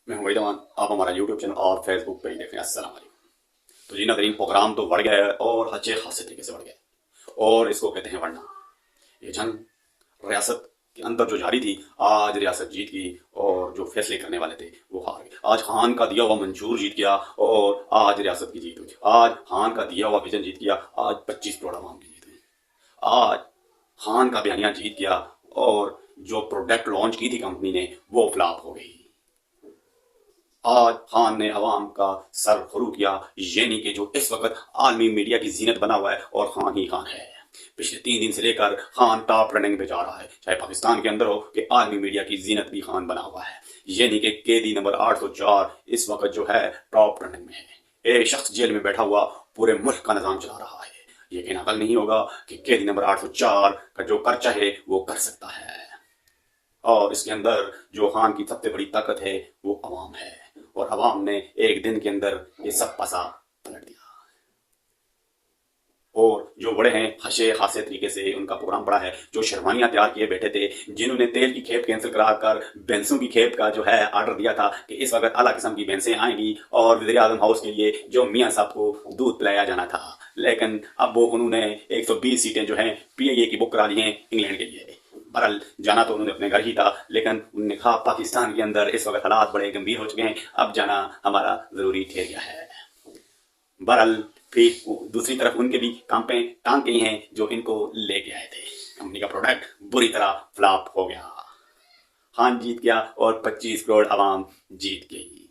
میں ہوں وحید امان، آپ ہمارا یوٹیوب چینل اور فیس بک پیج دیکھیں۔ السلام علیکم۔ تو جی ناظرین، پروگرام تو بڑھ گیا ہے اور اچھے خاصے طریقے سے بڑھ گیا ہے، اور اس کو کہتے ہیں ورنہ۔ یہ جنگ ریاست کے اندر جو جاری تھی، آج ریاست جیت گئی، اور جو فیصلے کرنے والے تھے وہ ہار گئے۔ آج خان کا دیا ہوا منشور جیت گیا اور آج ریاست کی جیت ہوئی۔ آج خان کا دیا ہوا ویژن جیت گیا، آج 25 کروڑ عوام کی جیت ہوئی۔ آج خان کا بیانیہ جیت گیا اور جو پروڈکٹ لانچ کی تھی کمپنی نے وہ فلاپ ہو گئی۔ آج خان نے عوام کا سر خرو کیا، یعنی کہ جو اس وقت عالمی میڈیا کی زینت بنا ہوا ہے، اور خان ہی خان ہے۔ پچھلے 3 دن سے لے کر خان ٹاپ رننگ پہ جا رہا ہے، چاہے پاکستان کے اندر ہو کہ عالمی میڈیا کی زینت بھی خان بنا ہوا ہے۔ یعنی کہ قیدی نمبر 804 اس وقت جو ہے ٹاپ رننگ میں ہے۔ ایک شخص جیل میں بیٹھا ہوا پورے ملک کا نظام چلا رہا ہے۔ یقین عقل نہیں ہوگا کہ قیدی نمبر 804 کا جو کر چاہے وہ کر سکتا ہے، اور اس کے اندر جو خان کی سب سے بڑی طاقت ہے وہ عوام ہے، اور عوام نے ایک دن کے اندر یہ سب پسا پلٹ دیا۔ اور جو بڑے ہیں خشے خاصے طریقے سے ان کا پروگرام پڑا ہے، جو شیروانیاں تیار کیے بیٹھے تھے، جنہوں نے تیل کی کھیپ کینسل کرا کر بینسوں کی کھیپ کا جو ہے آرڈر دیا تھا کہ اس وقت اعلیٰ قسم کی بینسیں آئیں گی اور وزیر اعظم ہاؤس کے لیے جو میاں صاحب کو دودھ پلایا جانا تھا، لیکن اب وہ انہوں نے 120 سیٹیں جو ہیں پی اے کی بک کرا لی ہیں انگلینڈ کے لیے۔ برحال جانا تو انہوں نے اپنے گھر ہی تھا، لیکن انہوں نے کہا پاکستان کے اندر اس وقت حالات بڑے گمبھیر ہو چکے ہیں، اب جانا ہمارا ضروری ٹھہر گیا ہے۔ برحال پھر دوسری طرف ان کے بھی کام پہ ٹانگ گئی ہیں جو ان کو لے کے آئے تھے۔ کمپنی کا پروڈکٹ بری طرح فلاپ ہو گیا، خان جیت گیا اور 25 کروڑ عوام جیت گئی۔